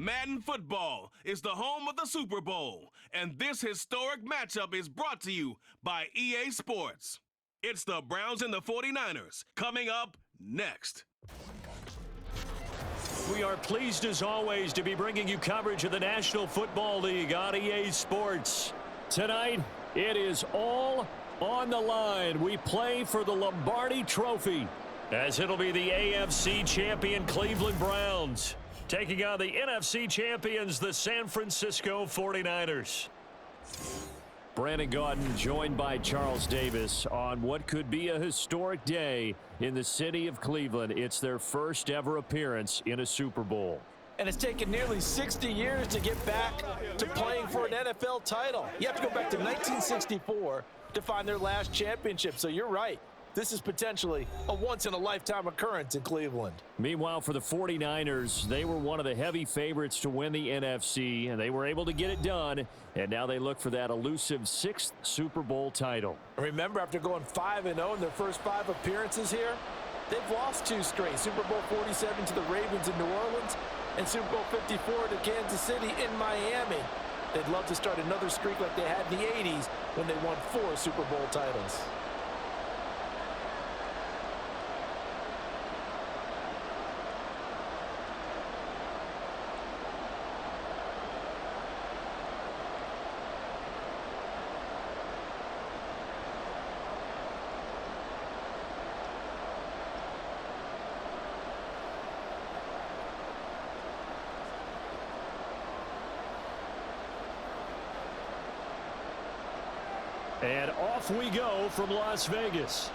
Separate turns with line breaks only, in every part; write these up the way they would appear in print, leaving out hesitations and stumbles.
Madden football is the home of the Super Bowl, and this historic matchup is brought to you by EA Sports. It's the Browns and the 49ers coming up next.
We are pleased as always to be bringing you coverage of the National Football League on EA Sports. Tonight, it is all on the line. We play for the Lombardi Trophy, as it'll be the AFC champion Cleveland Browns taking on the NFC champions, the San Francisco 49ers. Brandon Gaudin joined by Charles Davis on what could be a historic day in the city of Cleveland. It's their first ever appearance in a Super Bowl.
And it's taken nearly 60 years to get back to playing for an NFL title. You have to go back to 1964 to find their last championship, so you're right. This is potentially a once-in-a-lifetime occurrence in Cleveland.
Meanwhile, for the 49ers, they were one of the heavy favorites to win the NFC, and they were able to get it done, and now they look for that elusive 6th Super Bowl title.
Remember, after going 5-0 in their first 5 appearances here, they've lost 2 straight. Super Bowl 47 to the Ravens in New Orleans and Super Bowl 54 to Kansas City in Miami. They'd love to start another streak like they had in the 80s when they won 4 Super Bowl titles.
And off we go from Las Vegas.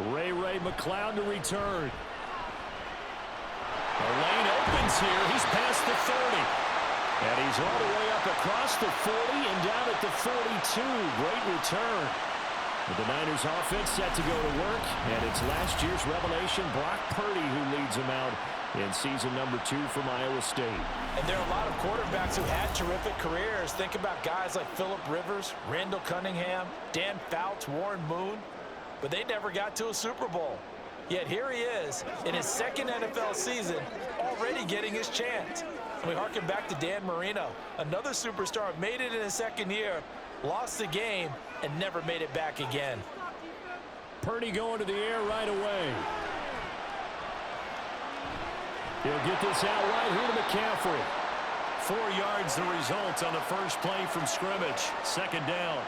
Ray McCloud to return. The lane opens here. He's past the 30. And he's all the way up across the 40 and down at the 42. Great return. With the Niners offense set to go to work. And it's last year's revelation, Brock Purdy, who leads them out in season number 2 from Iowa State.
And there are a lot of quarterbacks who had terrific careers. Think about guys like Phillip Rivers, Randall Cunningham, Dan Fouts, Warren Moon. But they never got to a Super Bowl. Yet here he is in his 2nd NFL season, already getting his chance. And we harken back to Dan Marino, another superstar, made it in his 2nd year, lost the game, and never made it back again.
Purdy going to the air right away. He'll get this out right here to McCaffrey. 4 yards the result on the first play from scrimmage. 2nd down.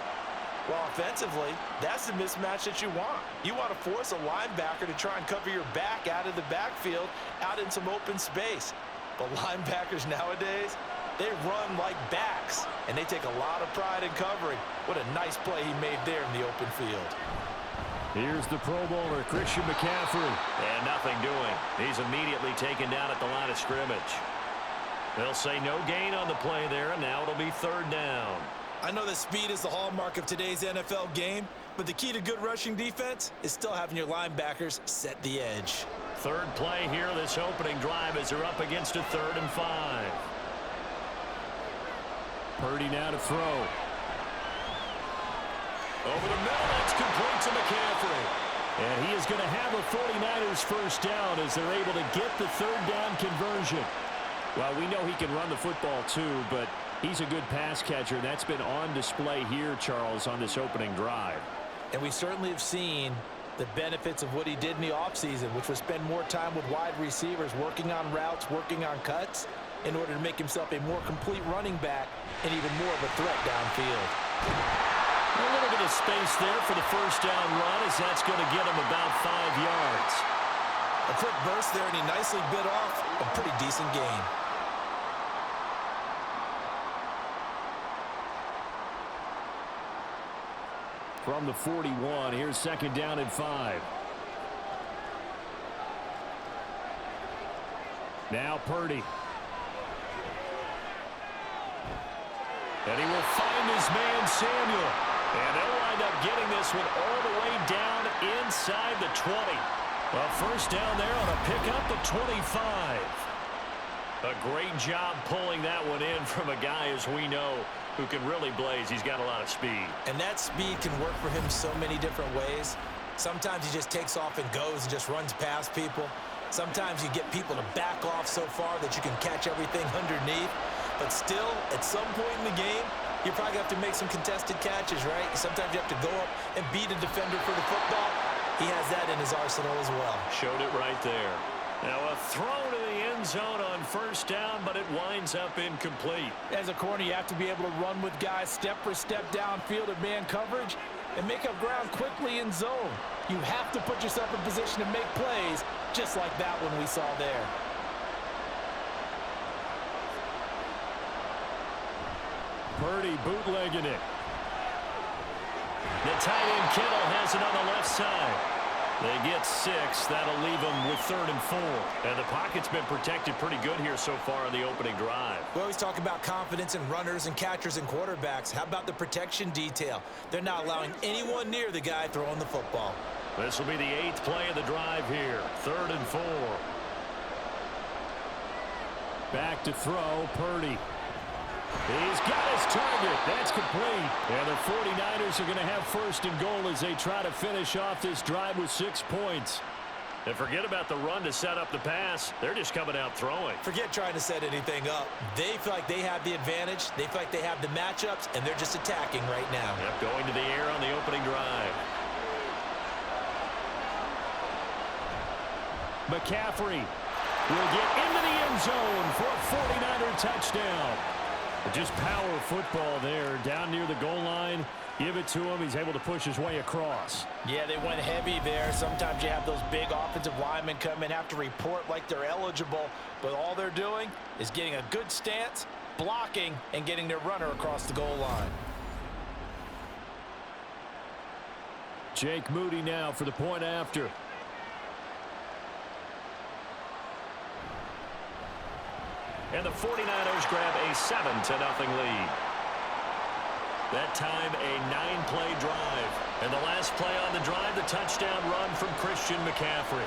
Well, offensively, that's the mismatch that you want. You want to force a linebacker to try and cover your back out of the backfield, out in some open space. But linebackers nowadays, they run like backs, and they take a lot of pride in covering. What a nice play he made there in the open field.
Here's the Pro Bowler, Christian McCaffrey.
And nothing doing. He's immediately taken down at the line of scrimmage. They'll say no gain on the play there, and now it'll be 3rd down.
I know that speed is the hallmark of today's NFL game, but the key to good rushing defense is still having your linebackers set the edge.
3rd play here, this opening drive, as they're up against a 3rd and 5.
Purdy now to throw.
Over the middle, that's complete to McCaffrey.
And he is going to have a 49ers first down as they're able to get the 3rd down conversion. Well, we know he can run the football too, but he's a good pass catcher. That's been on display here, Charles, on this opening drive.
And we certainly have seen the benefits of what he did in the offseason, which was spend more time with wide receivers, working on routes, working on cuts, in order to make himself a more complete running back and even more of a threat downfield.
A little bit of space there for the first down run, as that's going to get him about 5 yards.
A quick burst there, and he nicely bit off a pretty decent gain.
From the 41, here's 2nd down and 5. Now Purdy. And he will find his man Samuel. And they'll wind up getting this one all the way down inside the 20. Well, first down there on a pickup at 25.
A great job pulling that one in from a guy, as we know, who can really blaze. He's got a lot of speed.
And that speed can work for him so many different ways. Sometimes he just takes off and goes and just runs past people. Sometimes you get people to back off so far that you can catch everything underneath. But still, at some point in the game, you probably have to make some contested catches, right? Sometimes you have to go up and beat a defender for the football. He has that in his arsenal as well.
Showed it right there. Now a throw to the end zone on first down, but it winds up incomplete.
As a corner, you have to be able to run with guys step for step downfield at man coverage and make up ground quickly in zone. You have to put yourself in position to make plays, just like that one we saw there.
Purdy bootlegging it.
The tight end Kittle has it on the left side. They get 6. That'll leave them with 3rd and 4. And the pocket's been protected pretty good here so far in the opening drive.
We always talk about confidence in runners and catchers and quarterbacks. How about the protection detail? They're not allowing anyone near the guy throwing the football.
This will be the 8th play of the drive here. 3rd and 4.
Back to throw, Purdy. He's got his target. That's complete. And the 49ers are going to have 1st and goal as they try to finish off this drive with 6 points.
And forget about the run to set up the pass. They're just coming out throwing.
Forget trying to set anything up. They feel like they have the advantage. They feel like they have the matchups, and they're just attacking right now.
Yep, going to the air on the opening drive.
McCaffrey will get into the end zone for a 49er touchdown. Just power football there, down near the goal line. Give it to him. He's able to push his way across.
Yeah, they went heavy there. Sometimes you have those big offensive linemen come in, have to report like they're eligible, but all they're doing is getting a good stance, blocking, and getting their runner across the goal line.
Jake Moody now for the point after.
And the 49ers grab a 7-0 lead. That time, a 9-play drive. And the last play on the drive, the touchdown run from Christian McCaffrey.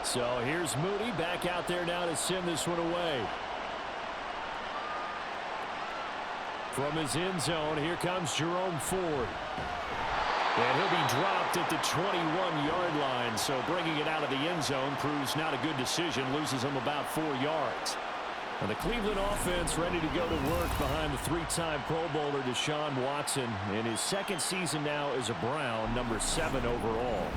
So here's Moody back out there now to send this one away. From his end zone, here comes Jerome Ford. And he'll be dropped at the 21-yard line. So bringing it out of the end zone proves not a good decision. Loses him about 4 yards. And the Cleveland offense ready to go to work behind the 3-time Pro Bowler Deshaun Watson. In his 2nd season now as a Brown, number 7 overall.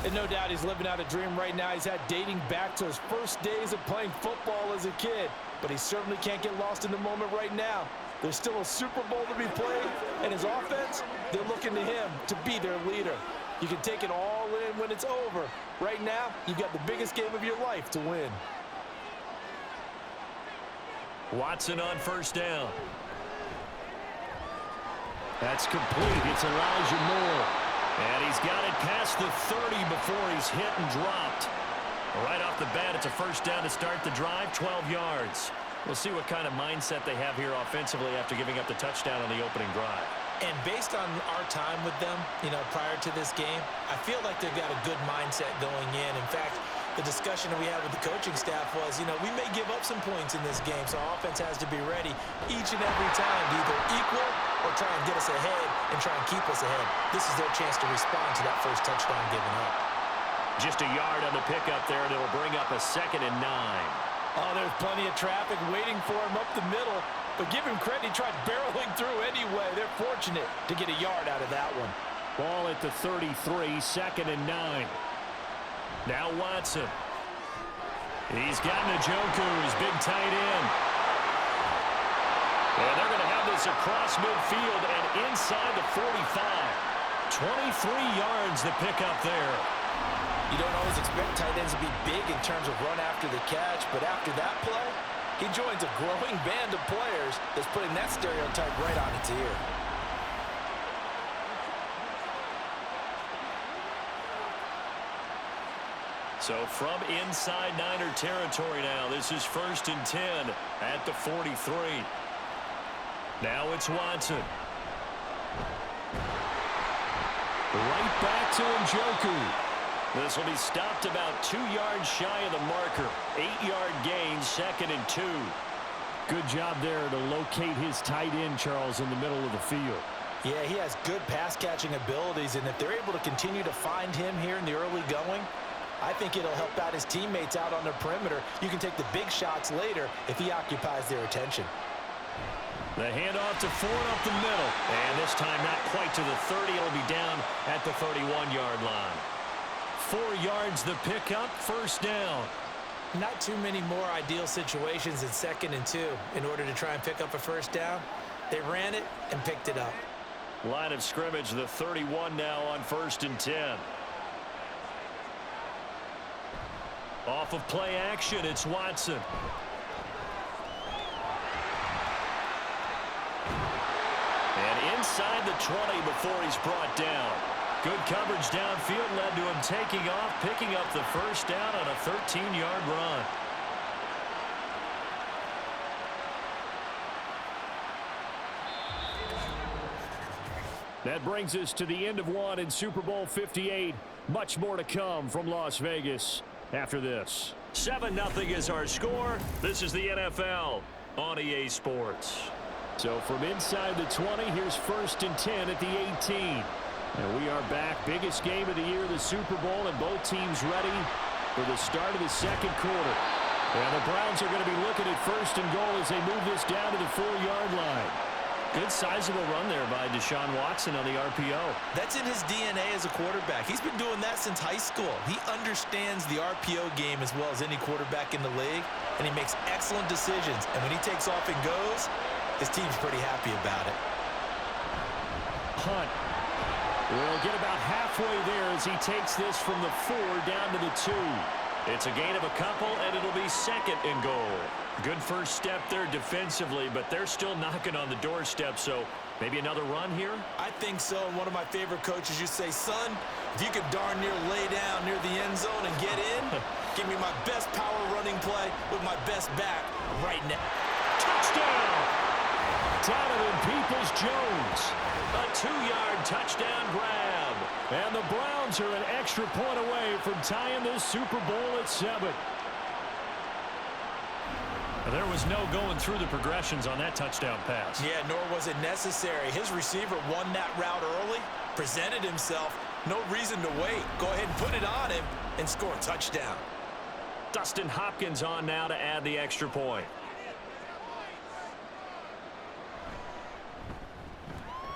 And no doubt he's living out a dream right now. He's had dating back to his first days of playing football as a kid. But he certainly can't get lost in the moment right now. There's still a Super Bowl to be played, and his offense, they're looking to him to be their leader. You can take it all in when it's over. Right now, you've got the biggest game of your life to win.
Watson on first down.
That's complete. It's Elijah Moore.
And he's got it past the 30 before he's hit and dropped. Right off the bat, it's a first down to start the drive, 12 yards. We'll see what kind of mindset they have here offensively after giving up the touchdown on the opening drive.
And based on our time with them, prior to this game, I feel like they've got a good mindset going in. In fact, the discussion that we had with the coaching staff was, we may give up some points in this game, so our offense has to be ready each and every time to either equal or try and get us ahead and try and keep us ahead. This is their chance to respond to that first touchdown given up.
Just a yard on the pickup there, and it'll bring up a 2nd and 9.
Oh, there's plenty of traffic waiting for him up the middle, but give him credit, he tried barreling through anyway. They're fortunate to get a yard out of that one.
Ball at the 33, 2nd and 9.
Now Watson. He's got Njoku, his big tight end. And they're going to have this across midfield and inside the 45. 23 yards to pick up there.
You don't always expect tight ends to be big in terms of run after the catch, but after that play, he joins a growing band of players that's putting that stereotype right on its ear.
So from inside Niner territory now, this is 1st and 10 at the 43. Now it's Watson.
Right back to Njoku.
This will be stopped about 2 yards shy of the marker. 8-yard gain, 2nd and 2.
Good job there to locate his tight end, Charles, in the middle of the field.
Yeah, he has good pass-catching abilities, and if they're able to continue to find him here in the early going, I think it'll help out his teammates out on the perimeter. You can take the big shots later if he occupies their attention.
The handoff to Ford up the middle.
And this time not quite to the 30. It'll be down at the 31-yard line.
4 yards the pickup, first down.
Not too many more ideal situations in 2nd and 2 in order to try and pick up a first down. They ran it and picked it up.
Line of scrimmage, the 31 now on 1st and 10.
Off of play action, it's Watson.
And inside the 20 before he's brought down.
Good coverage downfield led to him taking off, picking up the first down on a 13-yard run. That brings us to the end of one in Super Bowl 58. Much more to come from Las Vegas after this.
7-0 is our score. This is the NFL on EA Sports.
So from inside the 20, here's 1st and 10 at the 18. And we are back. Biggest game of the year, the Super Bowl, and both teams ready for the start of the second quarter. And the Browns are going to be looking at 1st and goal as they move this down to the 4-yard line.
Good sizable run there by Deshaun Watson on the RPO.
That's in his DNA as a quarterback. He's been doing that since high school. He understands the RPO game as well as any quarterback in the league, and he makes excellent decisions. And when he takes off and goes, his team's pretty happy about it.
Hunt will get about halfway there as he takes this from the 4 down to the 2.
It's a gain of a couple, and it'll be 2nd and goal.
Good first step there defensively, but they're still knocking on the doorstep, so maybe another run here?
I think so. And one of my favorite coaches used to say, son, if you could darn near lay down near the end zone and get in, give me my best power running play with my best back right now.
Touchdown! Donovan Peoples-Jones.
A 2-yard touchdown grab.
And the Browns are an extra point away from tying this Super Bowl at 7.
There was no going through the progressions on that touchdown pass.
Yeah, nor was it necessary. His receiver won that route early, presented himself. No reason to wait. Go ahead and put it on him and score a touchdown.
Dustin Hopkins on now to add the extra point.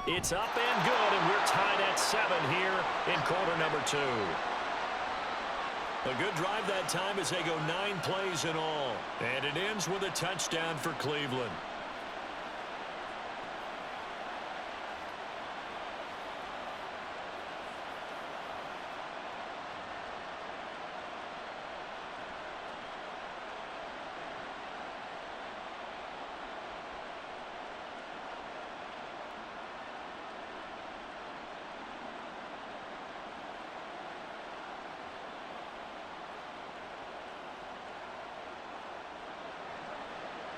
It's up and good, and we're tied at 7 here in quarter number 2.
A good drive that time as they go 9 plays in all. And it ends with a touchdown for Cleveland.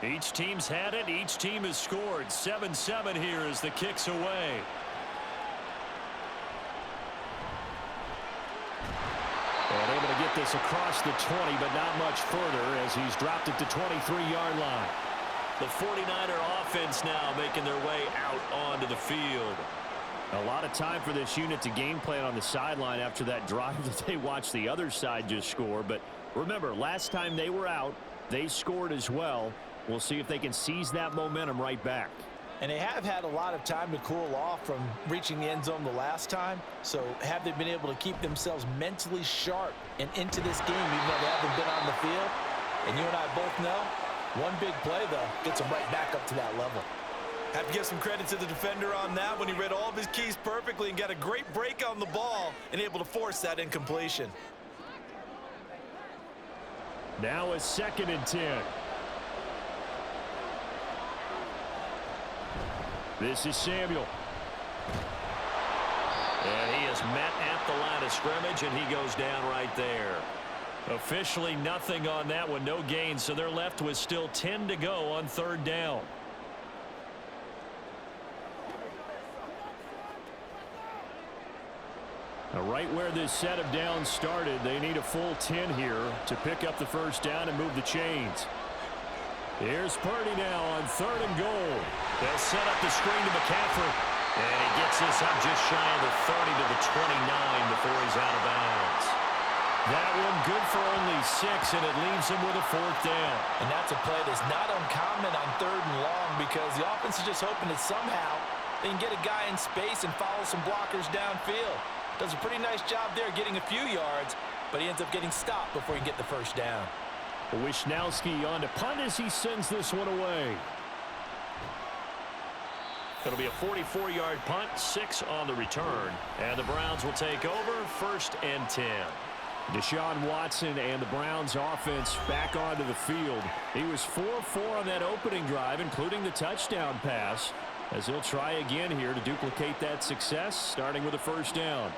Each team's had it. Each team has scored. 7-7 here as the kick's away. And able to get this across the 20, but not much further as he's dropped it to 23-yard line.
The 49er offense now making their way out onto the field.
A lot of time for this unit to game plan on the sideline after that drive that they watched the other side just score. But remember, last time they were out, they scored as well. We'll see if they can seize that momentum right back.
And they have had a lot of time to cool off from reaching the end zone the last time. So have they been able to keep themselves mentally sharp and into this game even though they haven't been on the field? And you and I both know, one big play, though, gets them right back up to that level. Have to give some credit to the defender on that when he read all of his keys perfectly and got a great break on the ball and able to force that incompletion.
Now a 2nd and 10. This is Samuel.
And he is met at the line of scrimmage, and he goes down right there.
Officially nothing on that one, no gain, so they're left with still 10 to go on 3rd down. Right where this set of downs started, they need a full 10 here to pick up the first down and move the chains. Here's Purdy now on 3rd and goal. They'll set up the screen to McCaffrey. And he gets this up just shy of the 30 to the 29 before he's out of bounds. That one good for only 6, and it leaves him with a 4th down.
And that's a play that's not uncommon on 3rd and long because the offense is just hoping that somehow they can get a guy in space and follow some blockers downfield. Does a pretty nice job there getting a few yards, but he ends up getting stopped before he can get the first down.
Wisnowski on to punt as he sends this one away.
It'll be a 44-yard punt, 6 on the return. And the Browns will take over 1st and 10.
Deshaun Watson and the Browns offense back onto the field. He was 4-4 on that opening drive, including the touchdown pass, as he'll try again here to duplicate that success, starting with a first down.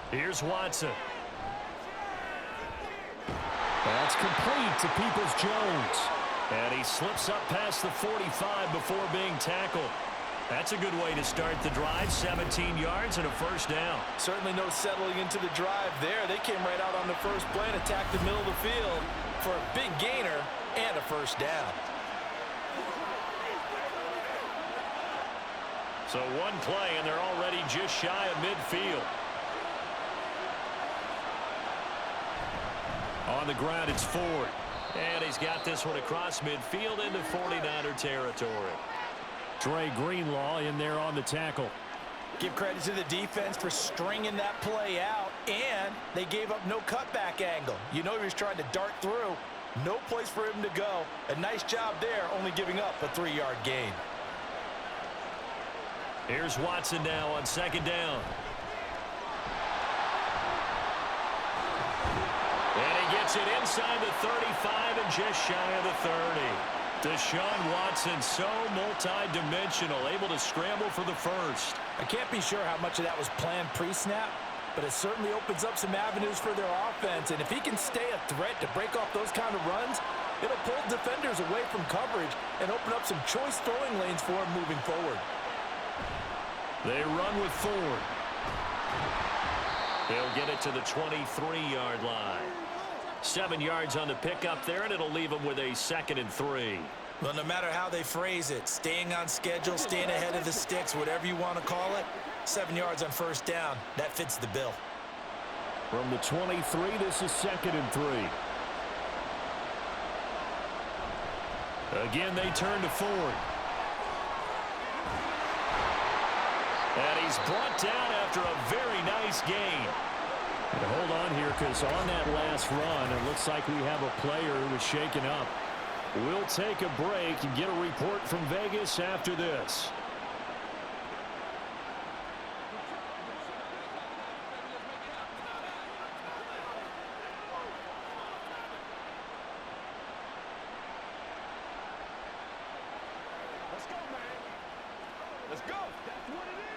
Here's Watson.
That's complete to Peoples-Jones.
And he slips up past the 45 before being tackled. That's a good way to start the drive. 17 yards and a first down.
Certainly no settling into the drive there. They came right out on the first play and attacked the middle of the field for a big gainer and a first down.
So one play, and they're already just shy of midfield.
On the ground, it's Ford.
And he's got this one across midfield into 49er territory.
Dre Greenlaw in there on the tackle.
Give credit to the defense for stringing that play out, and they gave up no cutback angle. You know he was trying to dart through. No place for him to go. A nice job there, only giving up a 3-yard gain.
Here's Watson now on 2nd down. And he gets it inside the 35 and just shy of the 30. Deshaun Watson so multi-dimensional, able to scramble for the first.
I can't be sure how much of that was planned pre-snap, but it certainly opens up some avenues for their offense. And if he can stay a threat to break off those kind of runs, it'll pull defenders away from coverage and open up some choice throwing lanes for him moving forward.
They run with Ford.
They'll get it to the 23-yard line. 7 yards on the pickup there, and it'll leave them with a 2nd and 3.
Well, no matter how they phrase it, staying on schedule, staying ahead of the sticks, whatever you want to call it, 7 yards on first down, that fits the bill.
From the 23, this is 2nd and 3. Again, they turn to Ford.
And he's brought down after a very nice gain.
And hold on here, because on that last run, it looks like we have a player who was shaken up. We'll take a break and get a report from Vegas after this.
Let's go, man. Let's go. That's what it is.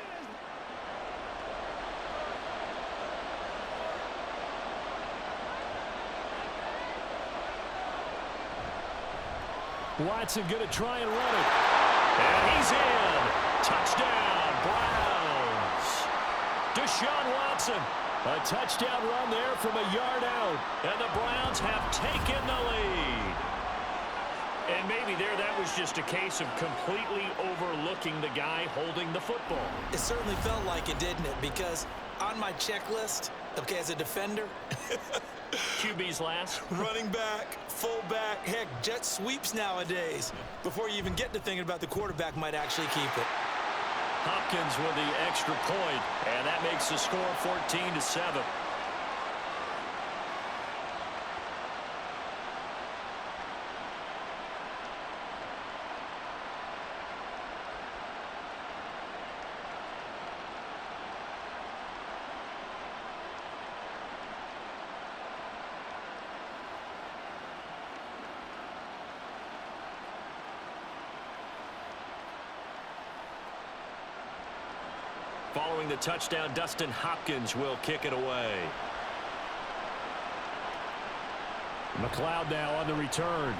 Watson going to try and run it.
And he's in. Touchdown, Browns.
Deshaun Watson. A touchdown run there from a yard out.
And the Browns have taken the lead. And maybe there that was just a case of completely overlooking the guy holding the football.
It certainly felt like it, didn't it? Because on my checklist, okay, as a defender,
QB's last.
running back, fullback, heck, jet sweeps nowadays. Before you even get to thinking about the quarterback might actually keep it.
Hopkins with the extra point, and that makes the score 14-7. Following the touchdown, Dustin Hopkins will kick it away.
McLeod now on the return.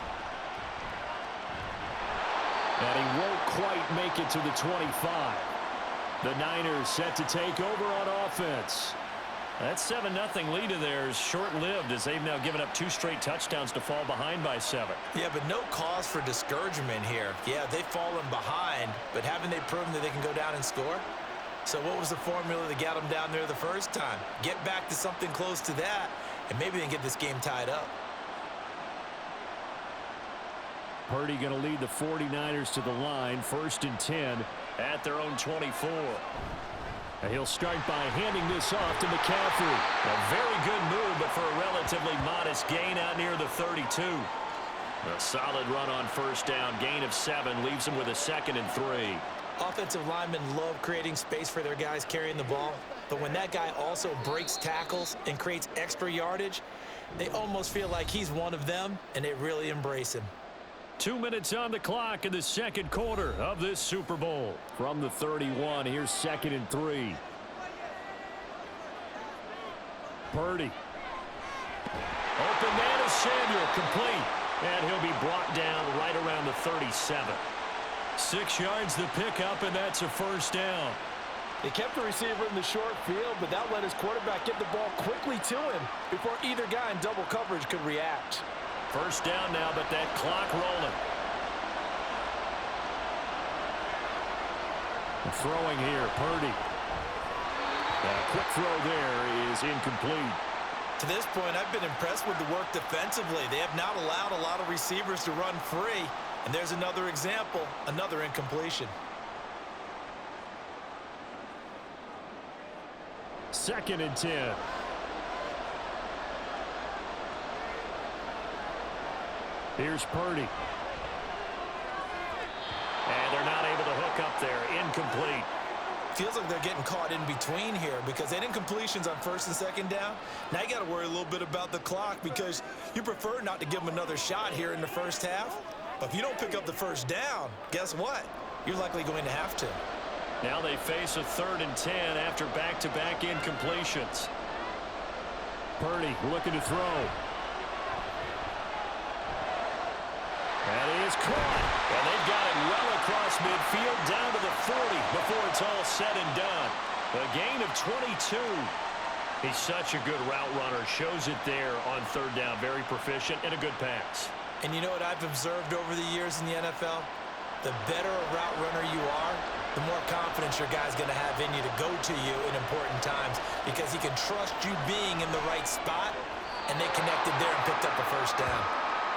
And he won't quite make it to the 25. The Niners set to take over on offense.
That 7-0 lead of theirs short-lived as they've now given up 2 straight touchdowns to fall behind by 7.
Yeah, but no cause for discouragement here. Yeah, they've fallen behind, but haven't they proven that they can go down and score? So what was the formula that got them down there the first time? Get back to something close to that, and maybe they can get this game tied up.
Purdy going to lead the 49ers to the line, 1st and 10
at their own 24.
And he'll start by handing this off to McCaffrey.
A very good move, but for a relatively modest gain out near the 32. A solid run on 1st down, gain of 7, leaves them with a 2nd and 3.
Offensive linemen love creating space for their guys carrying the ball, but when that guy also breaks tackles and creates extra yardage, they almost feel like he's one of them, and they really embrace him.
2 minutes on the clock in the 2nd quarter of this Super Bowl. From the 31, here's 2nd and 3. Purdy.
Open man is Samuel, complete. And he'll be brought down right around the 37.
6 yards the pickup, and that's a 1st down.
They kept the receiver in the short field, but that let his quarterback get the ball quickly to him before either guy in double coverage could react.
1st down now, but that clock rolling.
Throwing here, Purdy. A quick throw there is incomplete.
To this point, I've been impressed with the work defensively. They have not allowed a lot of receivers to run free. And there's another example, another incompletion.
2nd and 10. Here's Purdy.
And they're not able to hook up there. Incomplete.
Feels like they're getting caught in between here because they had incompletions on 1st and 2nd down. Now you got to worry a little bit about the clock because you prefer not to give them another shot here in the 1st half. But if you don't pick up the 1st down, guess what? You're likely going to have to.
Now they face a 3rd and 10 after back-to-back incompletions.
Purdy looking to throw. That is caught.
And they've got it well across midfield down to the 40 before it's all said and done. A gain of 22. He's such a good route runner. Shows it there on 3rd down. Very proficient and a good pass.
And you know what I've observed over the years in the NFL? The better a route runner you are, the more confidence your guy's going to have in you to go to you in important times because he can trust you being in the right spot, and they connected there and picked up a 1st down.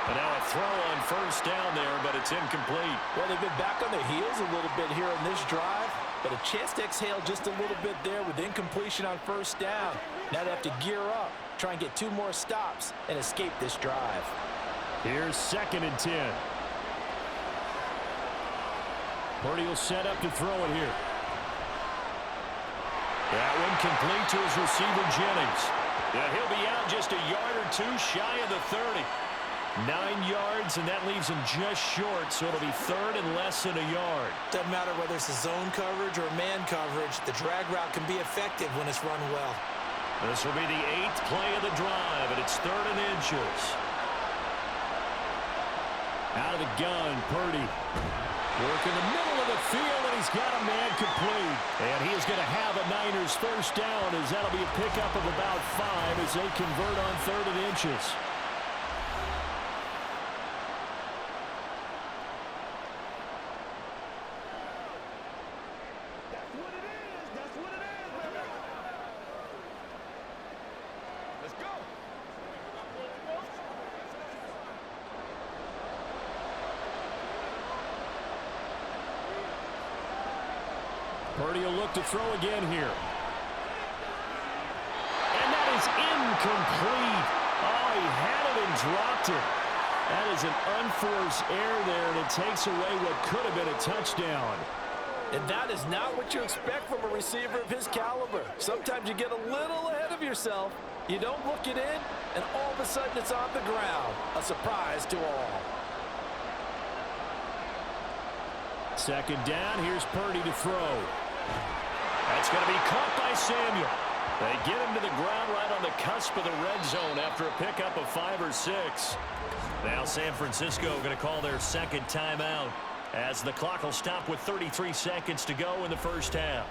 And now a throw on 1st down there, but it's incomplete.
Well, they've been back on their heels a little bit here in this drive, but a chance to exhale just a little bit there with incompletion on 1st down. Now they have to gear up, try and get 2 more stops, and escape this drive.
Here's 2nd and 10. Purdy will set up to throw it here.
That one complete to his receiver, Jennings. Yeah, he'll be out just a yard or 2 shy of the 30.
9 yards, and that leaves him just short, so it'll be 3rd and less than a yard.
Doesn't matter whether it's a zone coverage or man coverage, the drag route can be effective when it's run well.
This will be the 8th play of the drive, and it's 3rd and inches.
Out of the gun, Purdy. Work in the middle of the field, and he's got a man complete. And he is going to have a Niners 1st down, as that'll be a pickup of about 5 as they convert on 3rd and inches. Purdy will look to throw again here. And that is incomplete. Oh, he had it and dropped it. That is an unforced error there, and it takes away what could have been a touchdown.
And that is not what you expect from a receiver of his caliber. Sometimes you get a little ahead of yourself. You don't look it in, and all of a sudden it's on the ground. A surprise to all.
2nd down, here's Purdy to throw. That's going to be caught by Samuel. They get him to the ground right on the cusp of the red zone after a pickup of 5 or 6. Now San Francisco going to call their second timeout as the clock will stop with 33 seconds to go in the first half.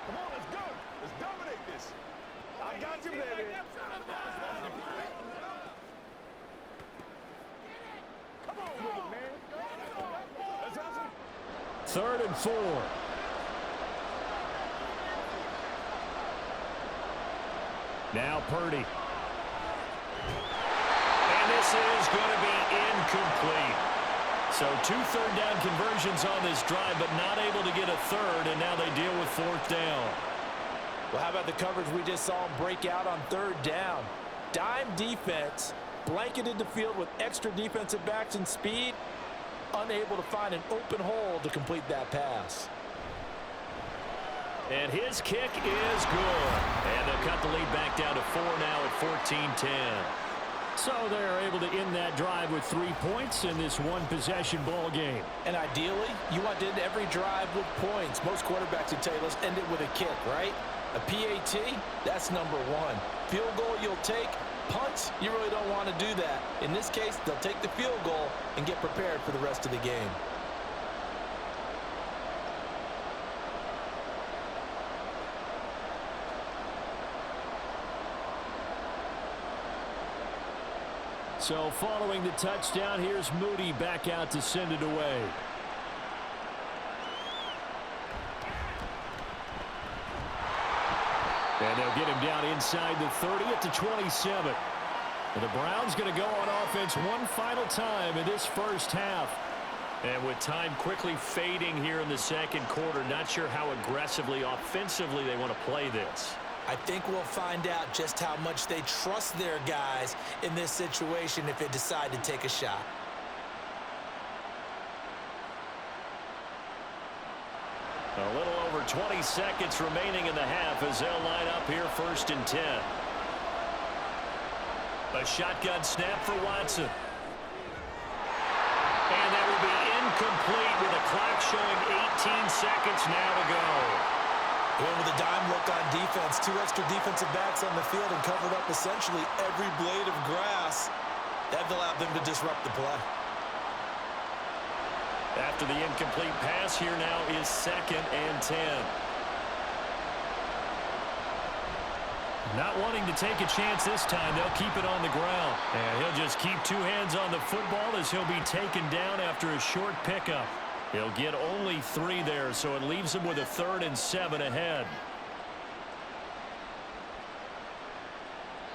Come on, let's go. Let's dominate this. I got you, baby. Come on with it, man. That's awesome.
3rd and 4. Now Purdy. And this is going to be incomplete. So 2 third-down conversions on this drive, but not able to get a third, and now they deal with 4th down.
Well, how about the coverage we just saw him break out on 3rd down? Dime defense, blanketed the field with extra defensive backs and speed, unable to find an open hole to complete that pass.
And his kick is good. And they'll cut the lead back down to 4 now at 14-10. So they're able to end that drive with 3 points in this one-possession ball game.
And ideally, you want to end every drive with points. Most quarterbacks would tell you, let's end it with a kick, right? A PAT, that's number 1. Field goal you'll take. Punts, you really don't want to do that. In this case, they'll take the field goal and get prepared for the rest of the game.
So following the touchdown, here's Moody back out to send it away. And they'll get him down inside the 30 at the 27. And the Browns going to go on offense one final time in this first half. And with time quickly fading here in the second quarter, not sure how aggressively, offensively they want to play this.
I think we'll find out just how much they trust their guys in this situation if they decide to take a shot.
A little over 20 seconds remaining in the half as they'll line up here 1st and 10. A shotgun snap for Watson. And that will be incomplete with the clock showing 18 seconds now to go.
Going with a dime look on defense. 2 extra defensive backs on the field and covered up essentially every blade of grass. That allowed them to disrupt the play.
After the incomplete pass, here now is 2nd and 10. Not wanting to take a chance this time, they'll keep it on the ground. And he'll just keep 2 hands on the football as he'll be taken down after a short pickup. He'll get only 3 there, so it leaves him with a 3rd and 7 ahead.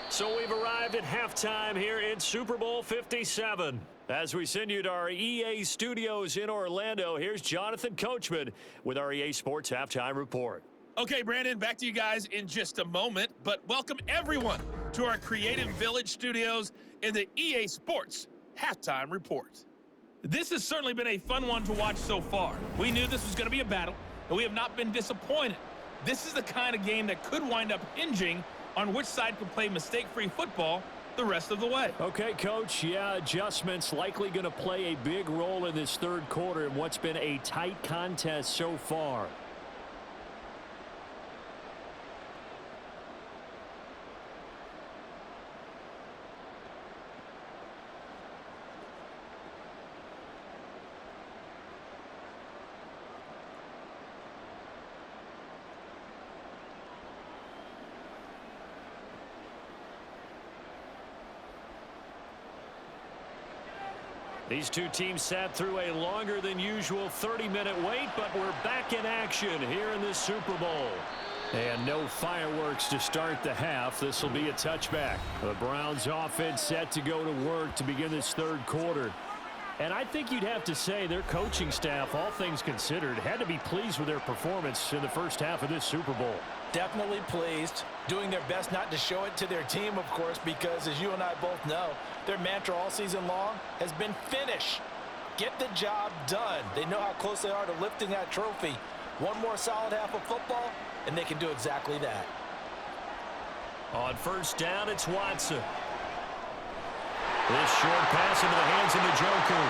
So we've arrived at halftime here in Super Bowl 57. As we send you to our EA studios in Orlando, here's Jonathan Coachman with our EA Sports Halftime Report.
Okay, Brandon, back to you guys in just a moment, but welcome everyone to our Creative Village studios in the EA Sports Halftime Report. This has certainly been a fun one to watch so far. We knew this was going to be a battle, and we have not been disappointed. This is the kind of game that could wind up hinging on which side can play mistake-free football the rest of the way.
Okay, Coach, yeah, adjustments likely going to play a big role in this 3rd quarter in what's been a tight contest so far. These 2 teams sat through a longer than usual 30-minute wait, but we're back in action here in this Super Bowl. And no fireworks to start the half. This will be a touchback. The Browns offense set to go to work to begin this 3rd quarter. And I think you'd have to say their coaching staff, all things considered, had to be pleased with their performance in the first half of this Super Bowl.
Definitely pleased, doing their best not to show it to their team, of course, because as you and I both know, their mantra all season long has been finish. Get the job done. They know how close they are to lifting that trophy. One more solid half of football, and they can do exactly that.
On 1st down, it's Watson. This short pass into the hands of Njoku.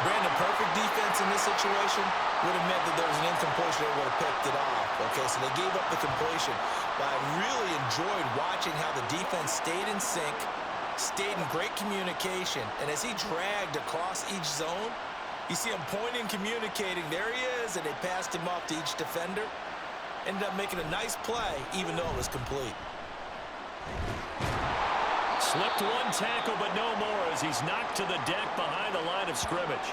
Brandon, perfect defense in this situation. would have meant that there was an incompletion that would have picked it off. Okay, so they gave up the completion. But I really enjoyed watching how the defense stayed in sync, stayed in great communication, and as he dragged across each zone, you see him pointing, communicating. There he is, and they passed him off to each defender. Ended up making a nice play, even though it was complete.
Slipped one tackle, but no more as he's knocked to the deck behind the line of scrimmage.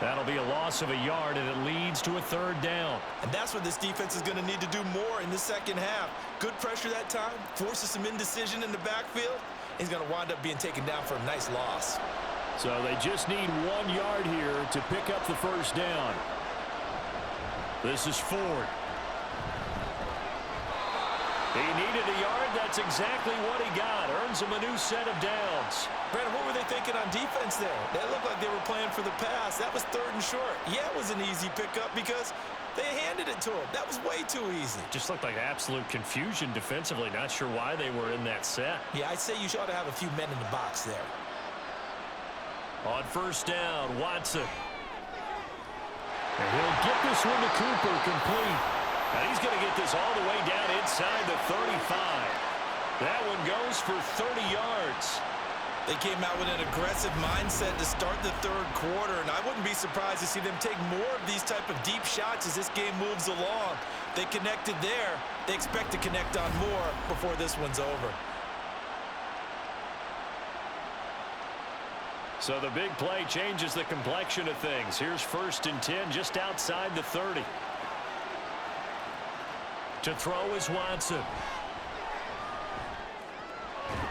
That'll be a loss of a yard, and it leads to a third down.
And that's what this defense is going to need to do more in the second half. Good pressure that time, forces some indecision in the backfield. He's going to wind up being taken down for a nice loss.
So they just need 1 yard here to pick up the first down. This is Ford. He needed a yard. That's exactly what he got. Earns him a new set of downs.
Brandon, what were they thinking on defense there? They looked like they were playing for the pass. That was 3rd and short. Yeah, it was an easy pickup because they handed it to him. That was way too easy.
Just looked like absolute confusion defensively. Not sure why they were in that set.
Yeah, I'd say you ought to have a few men in the box there.
On first down, Watson. And he'll get this one to Cooper, complete. And he's going to get this all the way down inside the 35. That one goes for 30 yards.
They came out with an aggressive mindset to start the 3rd quarter, and I wouldn't be surprised to see them take more of these type of deep shots as this game moves along. They connected there. They expect to connect on more before this one's over.
So the big play changes the complexion of things. Here's 1st and 10 just outside the 30. To throw is Watson.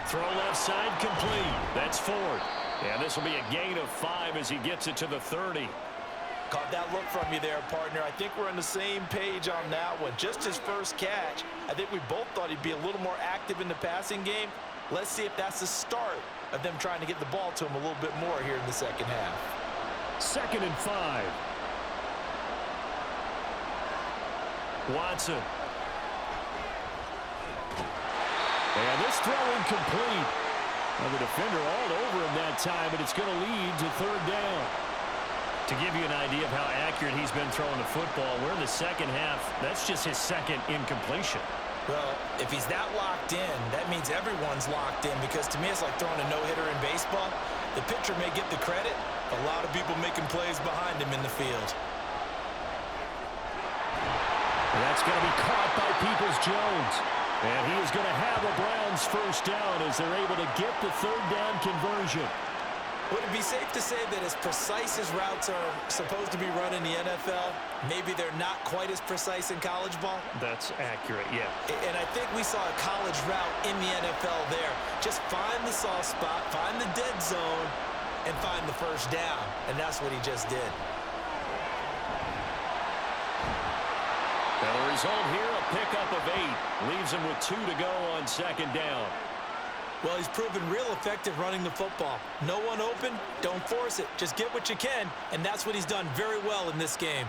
Throw left side complete. That's Ford. And this will be a gain of 5 as he gets it to the 30.
Caught that look from you there, partner. I think we're on the same page on that one. Just his first catch. I think we both thought he'd be a little more active in the passing game. Let's see if that's the start of them trying to get the ball to him a little bit more here in the second half.
2nd and 5. Watson. And this throw incomplete. Well, the defender all over him that time, but it's going to lead to 3rd down. To give you an idea of how accurate he's been throwing the football, we're in the second half. That's just his 2nd incompletion.
Well, if he's that locked in, that means everyone's locked in, because to me it's like throwing a no-hitter in baseball. The pitcher may get the credit, a lot of people making plays behind him in the field.
And that's going to be caught by Peoples-Jones. And he is going to have a Browns first down as they're able to get the 3rd down conversion.
Would it be safe to say that as precise as routes are supposed to be run in the NFL, maybe they're not quite as precise in college ball?
That's accurate, yeah.
And I think we saw a college route in the NFL there. Just find the soft spot, find the dead zone, and find the first down. And that's what he just did.
And the result here, a pickup of 8. Leaves him with 2 to go on 2nd down.
Well, he's proven real effective running the football. No one open, don't force it. Just get what you can, and that's what he's done very well in this game.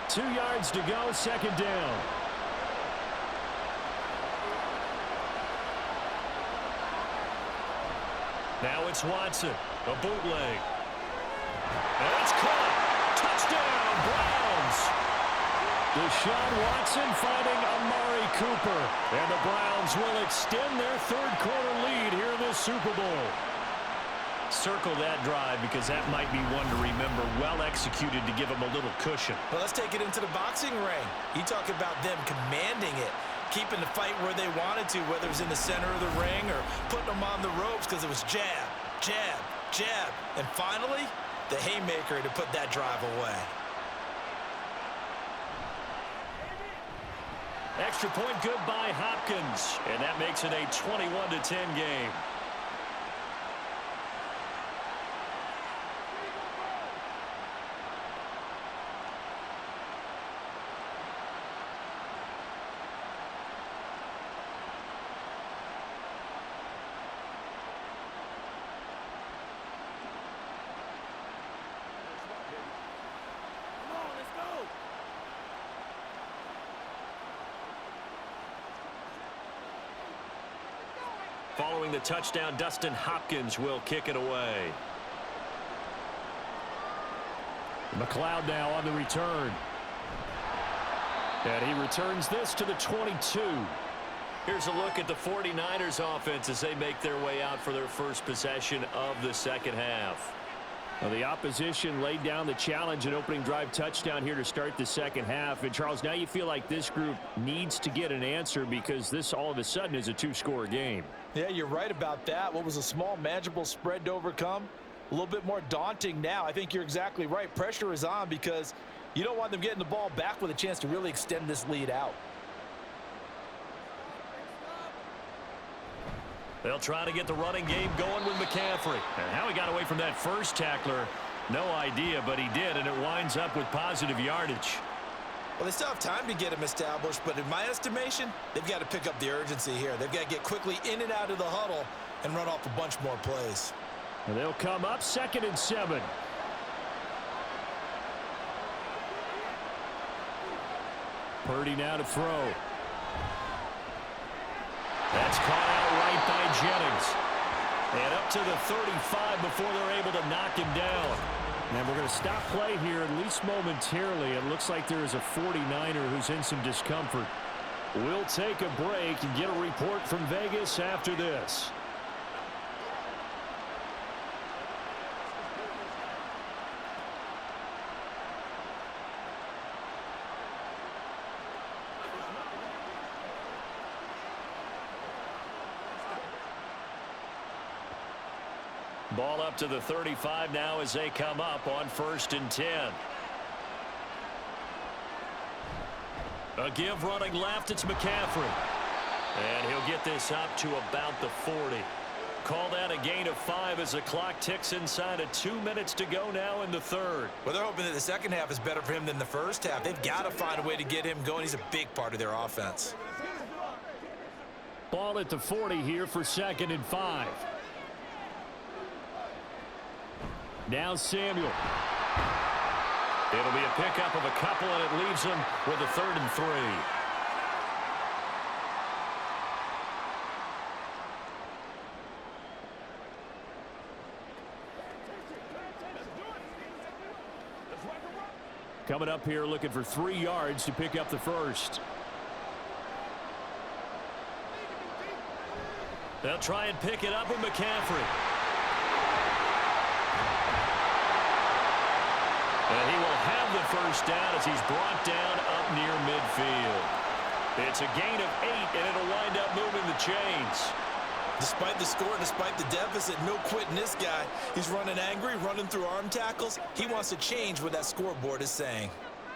2 yards to go, 2nd down. Now it's Watson, a bootleg. And it's caught. Touchdown, Browns. Deshaun Watson finding Amari Cooper. And the Browns will extend their 3rd quarter lead here in this Super Bowl. Circle that drive because that might be one to remember. Well executed to give them a little cushion.
Well, let's take it into the boxing ring. You talk about them commanding it, keeping the fight where they wanted to, whether it was in the center of the ring or putting them on the ropes, because it was jab, jab, jab. And finally, the haymaker to put that drive away.
Extra point good by Hopkins, and that makes it a 21-10 game. Following the touchdown, Dustin Hopkins will kick it away. McLeod now on the return. And he returns this to the 22.
Here's a look at the 49ers offense as they make their way out for their first possession of the second half.
Well, the opposition laid down the challenge, an opening drive touchdown here to start the second half. And, Charles, now you feel like this group needs to get an answer because this all of a sudden is a two-score game.
Yeah, you're right about that. What was a small, manageable spread to overcome? A little bit more daunting now. I think you're exactly right. Pressure is on because you don't want them getting the ball back with a chance to really extend this lead out.
They'll try to get the running game going with McCaffrey.
And how he got away from that first tackler, no idea, but he did, and it winds up with positive yardage.
Well, they still have time to get him established, but in my estimation, they've got to pick up the urgency here. They've got to get quickly in and out of the huddle and run off a bunch more plays.
And they'll come up 2nd and 7. Purdy now to throw. That's caught out right by Jennings. And up to the 35 before they're able to knock him down. And we're going to stop play here, at least momentarily. It looks like there is a 49er who's in some discomfort. We'll take a break and get a report from Vegas after this.
Ball up to the 35 now as they come up on 1st and 10. A give running left, it's McCaffrey. And he'll get this up to about the 40. Call that a gain of 5 as the clock ticks inside of 2 minutes to go now in the third.
Well, they're hoping that the second half is better for him than the first half. They've got to find a way to get him going. He's a big part of their offense.
Ball at the 40 here for 2nd and 5. Now Samuel.
It'll be a pickup of a couple, and it leaves them with a 3rd and 3.
Coming up here looking for 3 yards to pick up the first.
They'll try and pick it up with McCaffrey. And he will have the first down as he's brought down up near midfield. It's a gain of 8, and it'll wind up moving the chains.
Despite the score, despite the deficit, no quitting this guy. He's running angry, running through arm tackles. He wants to change what that scoreboard is saying.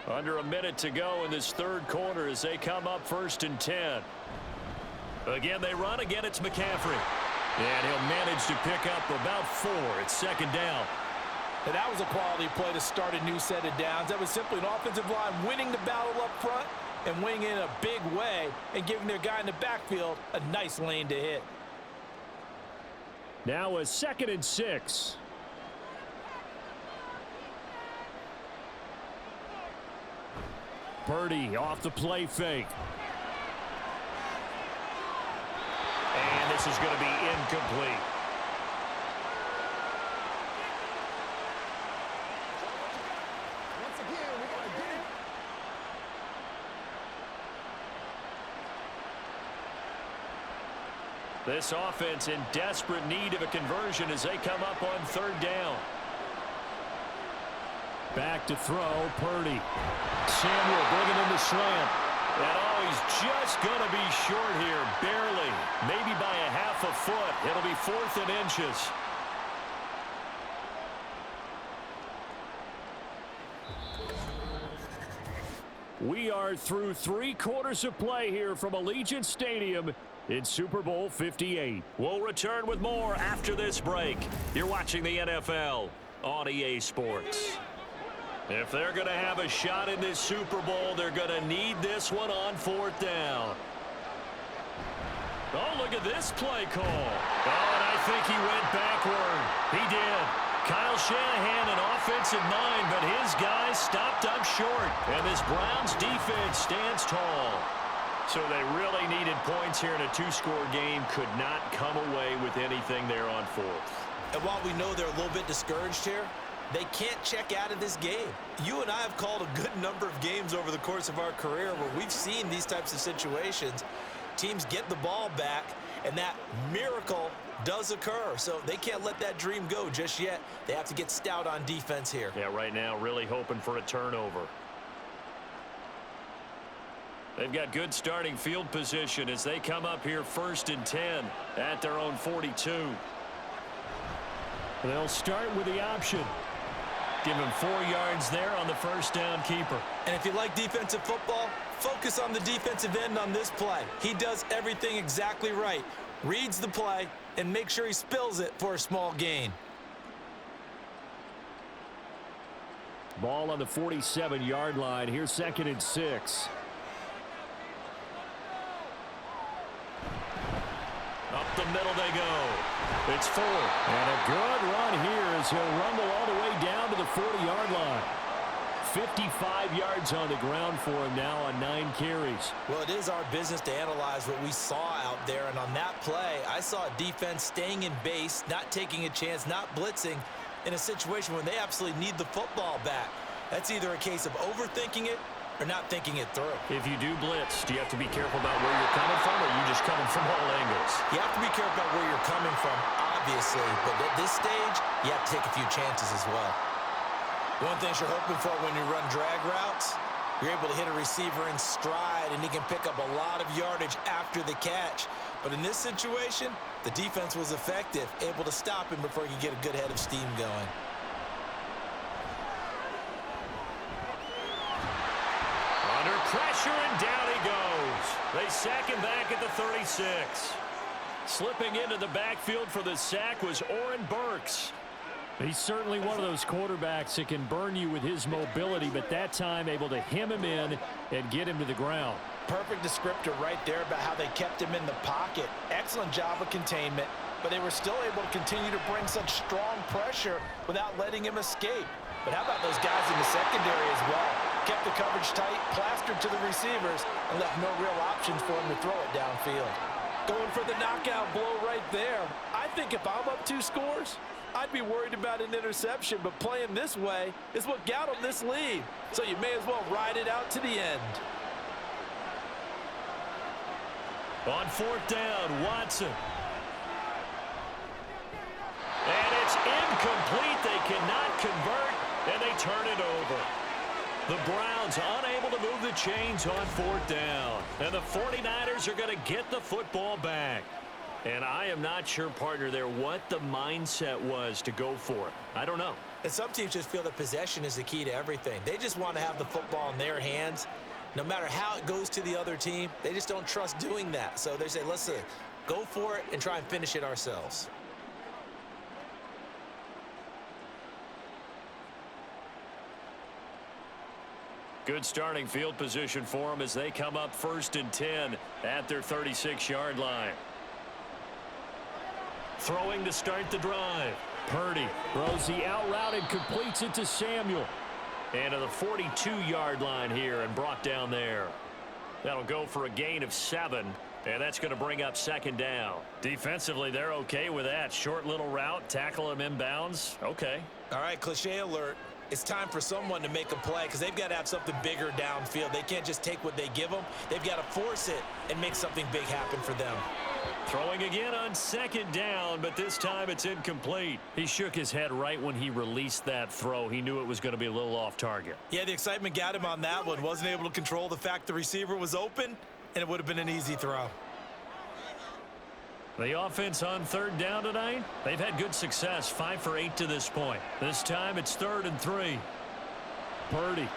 Under a minute to go in this third quarter as they come up 1st and 10. Again, they run. Again, it's McCaffrey. And he'll manage to pick up about 4. It's 2nd down.
And that was a quality play to start a new set of downs. That was simply an offensive line winning the battle up front and winning in a big way and giving their guy in the backfield a nice lane to hit.
Now a 2nd and 6. Purdy off the play fake.
And this is going to be incomplete. This offense in desperate need of a conversion as they come up on 3rd down.
Back to throw, Purdy. Samuel bringing in the slant.
And oh, he's just going to be short here, barely. Maybe by a half a foot. It'll be 4th and inches.
We are through 3 quarters of play here from Allegiant Stadium in Super Bowl 58.
We'll return with more after this break. You're watching the NFL on EA Sports. If they're going to have a shot in this Super Bowl, they're going to need this one on 4th down. Oh, look at this play call. Oh, and I think he went backward. He did. Kyle Shanahan, an offensive mind, but his guys stopped up short. And this Browns defense stands tall. So they really needed points here in a 2-score game. Could not come away with anything there on 4th.
And while we know they're a little bit discouraged here, They can't check out of this game. You and I have called a good number of games over the course of our career where we've seen these types of situations. Teams get the ball back, and that miracle does occur. So they can't let that dream go just yet. They have to get stout on defense here.
Yeah, right now really hoping for a turnover. They've got good starting field position as they come up here 1st and 10 at their own 42. They'll start with the option. Give him 4 yards there on the first down keeper.
And if you like defensive football, focus on the defensive end on this play. He does everything exactly right. Reads the play and make sure he spills it for a small gain.
Ball on the 47-yard line. Here's 2nd and 6. Up the middle they go. It's 4. And a good run here as he'll rumble all the way down to the 40-yard line. 55 yards on the ground for him now on 9 carries.
Well, it is our business to analyze what we saw out there. And on that play, I saw a defense staying in base, not taking a chance, not blitzing in a situation when they absolutely need the football back. That's either a case of overthinking it or not thinking it through.
If you do blitz, do you have to be careful about where you're coming from, or are you just coming from all angles?
You have to be careful about where you're coming from, obviously. But at this stage, you have to take a few chances as well. One thing you're hoping for when you run drag routes, you're able to hit a receiver in stride, and he can pick up a lot of yardage after the catch. But in this situation, the defense was effective, able to stop him before he could get a good head of steam going.
Under pressure, and down he goes. They sack him back at the 36. Slipping into the backfield for the sack was Oren Burks. He's certainly one of those quarterbacks that can burn you with his mobility, but that time able to hem him in and get him to the ground.
Perfect descriptor right there about how they kept him in the pocket. Excellent job of containment, but they were still able to continue to bring such strong pressure without letting him escape. But how about those guys in the secondary as well? Kept the coverage tight, plastered to the receivers, and left no real options for him to throw it downfield. Going for the knockout blow right there. I think if I'm up 2 scores, I'd be worried about an interception, but playing this way is what got him this lead. So you may as well ride it out to the end.
On 4th down, Watson. And it's incomplete. They cannot convert, and they turn it over. The Browns unable to move the chains on 4th down. And the 49ers are going to get the football back. And I am not sure, partner, there what the mindset was to go for it. I don't know.
And some teams just feel that possession is the key to everything. They just want to have the football in their hands. No matter how it goes to the other team, they just don't trust doing that. So they say, let's go for it and try and finish it ourselves.
Good starting field position for them as they come up 1st and 10 at their 36-yard line. Throwing to start the drive. Purdy throws the out route and completes it to Samuel. And to the 42-yard line here and brought down there. That'll go for a gain of 7. And that's going to bring up 2nd down. Defensively, they're okay with that. Short little route, tackle him inbounds. Okay.
All right, cliche alert. It's time for someone to make a play because they've got to have something bigger downfield. They can't just take what they give them. They've got to force it and make something big happen for them.
Throwing again on 2nd down, but this time it's incomplete. He shook his head right when he released that throw. He knew it was going to be a little off target.
Yeah, the excitement got him on that one. Wasn't able to control the fact the receiver was open, and it would have been an easy throw.
The offense on 3rd down tonight, they've had good success, 5 for 8 to this point. This time it's 3rd and 3. Purdy.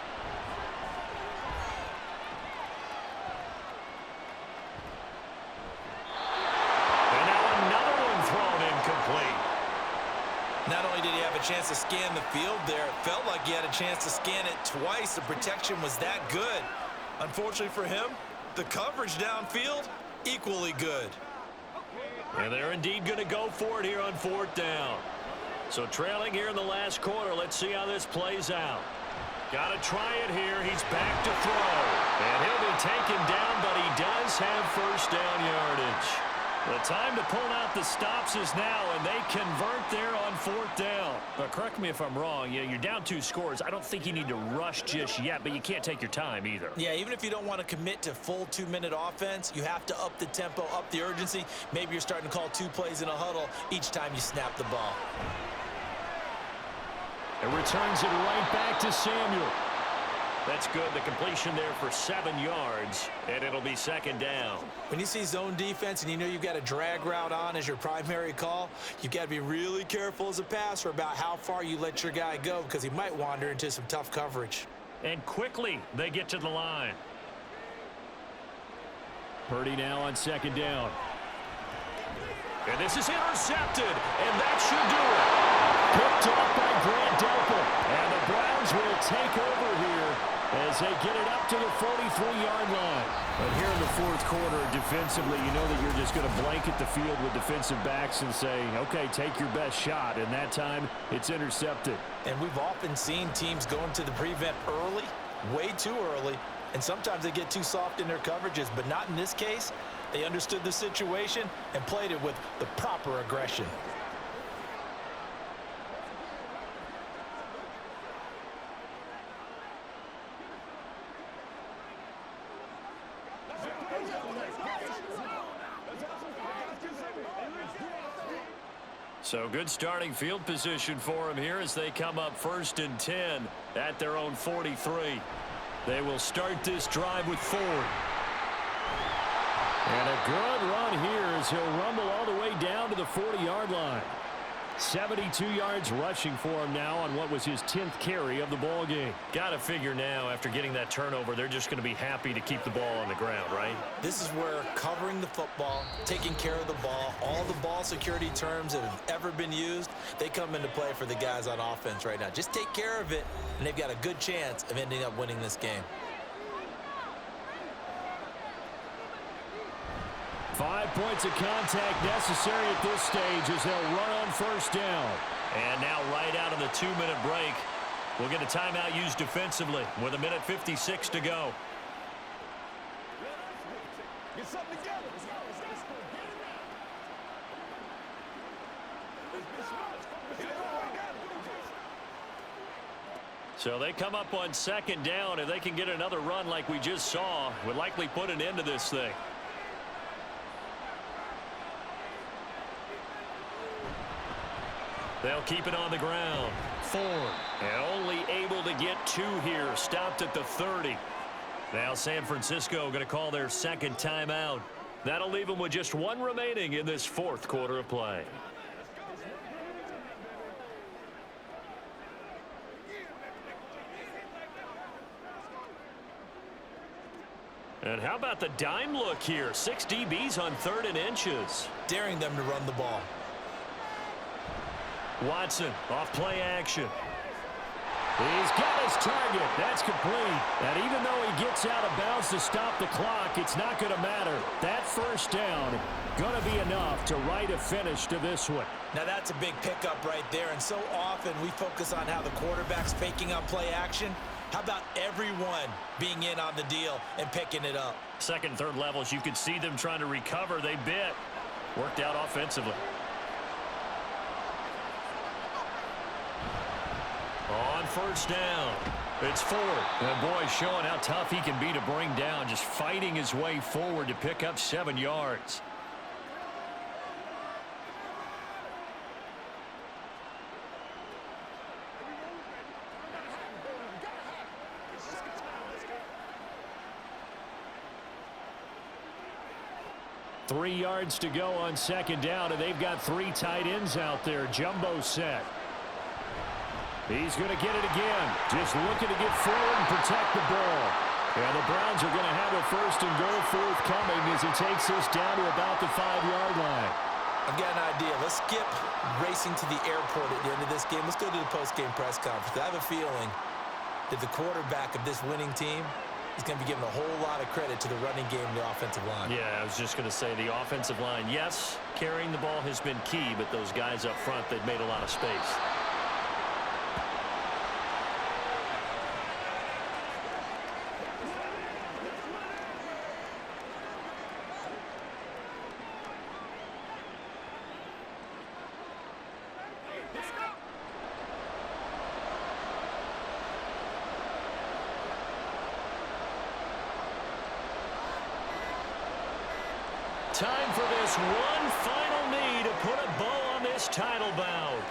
And now another one thrown incomplete.
Not only did he have a chance to scan the field there, it felt like he had a chance to scan it twice. The protection was that good. Unfortunately for him, the coverage downfield, equally good.
And they're indeed going to go for it here on 4th down. So trailing here in the last quarter, let's see how this plays out. Got to try it here. He's back to throw. And he'll be taken down, but he does have 1st down yardage. The time to pull out the stops is now, and they convert there on 4th down. But correct me if I'm wrong. You're down 2 scores. I don't think you need to rush just yet, but you can't take your time either.
Yeah, even if you don't want to commit to full 2-minute offense, you have to up the tempo, up the urgency. Maybe you're starting to call 2 plays in a huddle each time you snap the ball.
It returns it right back to Samuel. That's good. The completion there for 7 yards, and it'll be 2nd down.
When you see zone defense and you know you've got a drag route on as your primary call, you've got to be really careful as a passer about how far you let your guy go because he might wander into some tough coverage.
And quickly, they get to the line. Purdy now on 2nd down. And this is intercepted, and that should do it. Picked off by Grant Delpit, and the Browns will take over here as they get it up to the 43-yard line. But here in the 4th quarter, defensively, you know that you're just going to blanket the field with defensive backs and say, okay, take your best shot. And that time, it's intercepted.
And we've often seen teams go into the prevent early, way too early, and sometimes they get too soft in their coverages, but not in this case. They understood the situation and played it with the proper aggression.
So good starting field position for them here as they come up 1st and 10 at their own 43. They will start this drive with Ford. And a good run here as he'll rumble all the way down to the 40-yard line. 72 yards rushing for him now on what was his 10th carry of the ball game. Got to figure now after getting that turnover, they're just going to be happy to keep the ball on the ground, right?
This is where covering the football, taking care of the ball, all the ball security terms that have ever been used, they come into play for the guys on offense right now. Just take care of it, and they've got a good chance of ending up winning this game.
5 points of contact necessary at this stage as they'll run on 1st down. And now right out of the 2-minute break, we'll get a timeout used defensively with 1:56 to go.
Get something together.
So they come up on 2nd down. If they can get another run like we just saw, would likely put an end to this thing. They'll keep it on the ground. Ford, and only able to get 2 here. Stopped at the 30. Now San Francisco going to call their 2nd timeout. That'll leave them with just 1 remaining in this 4th quarter of play. And how about the dime look here? 6 DBs on 3rd and inches.
Daring them to run the ball.
Watson off play action. He's got his target. That's complete. And even though he gets out of bounds to stop the clock, it's not going to matter. That 1st down going to be enough to write a finish to this one.
Now that's a big pickup right there, and so often we focus on how the quarterback's faking on play action. How about everyone being in on the deal and picking it up?
2nd, 3rd levels, you could see them trying to recover. They bit. Worked out offensively. On 1st down, it's Ford. And boy, showing how tough he can be to bring down, just fighting his way forward to pick up 7 yards. Three yards to go on 2nd down, and they've got 3 tight ends out there. Jumbo set. He's going to get it again. Just looking to get forward and protect the ball. And the Browns are going to have a 1st and goal forthcoming as he takes this down to about the 5-yard line.
I've got an idea. Let's skip racing to the airport at the end of this game. Let's go to the post-game press conference. I have a feeling that the quarterback of this winning team is going to be given a whole lot of credit to the running game and the offensive line.
Yeah, I was just going to say the offensive line, yes, carrying the ball has been key, but those guys up front, they've made a lot of space. Time for this one final knee to put a bow on this title bout.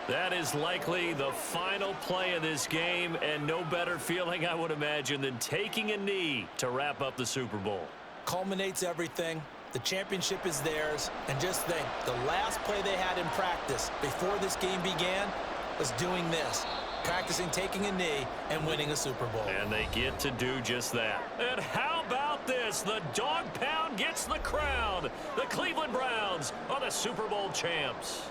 That is likely the final play of this game, and no better feeling, I would imagine, than taking a knee to wrap up the Super Bowl.
Culminates everything. The championship is theirs. And just think, the last play they had in practice before this game began was doing this, practicing taking a knee and winning a Super Bowl.
And they get to do just that. And how about this? The dog pound gets the crown. The Cleveland Browns are the Super Bowl champs.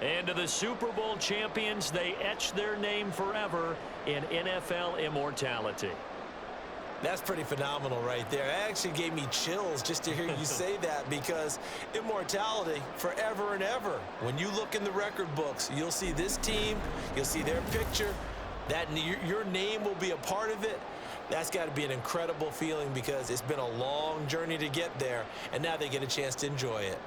And to the Super Bowl champions, they etch their name forever in NFL immortality.
That's pretty phenomenal right there. It actually gave me chills just to hear you say that, because immortality forever and ever. When you look in the record books, you'll see this team, you'll see their picture, that your name will be a part of it. That's got to be an incredible feeling, because it's been a long journey to get there, and now they get a chance to enjoy it.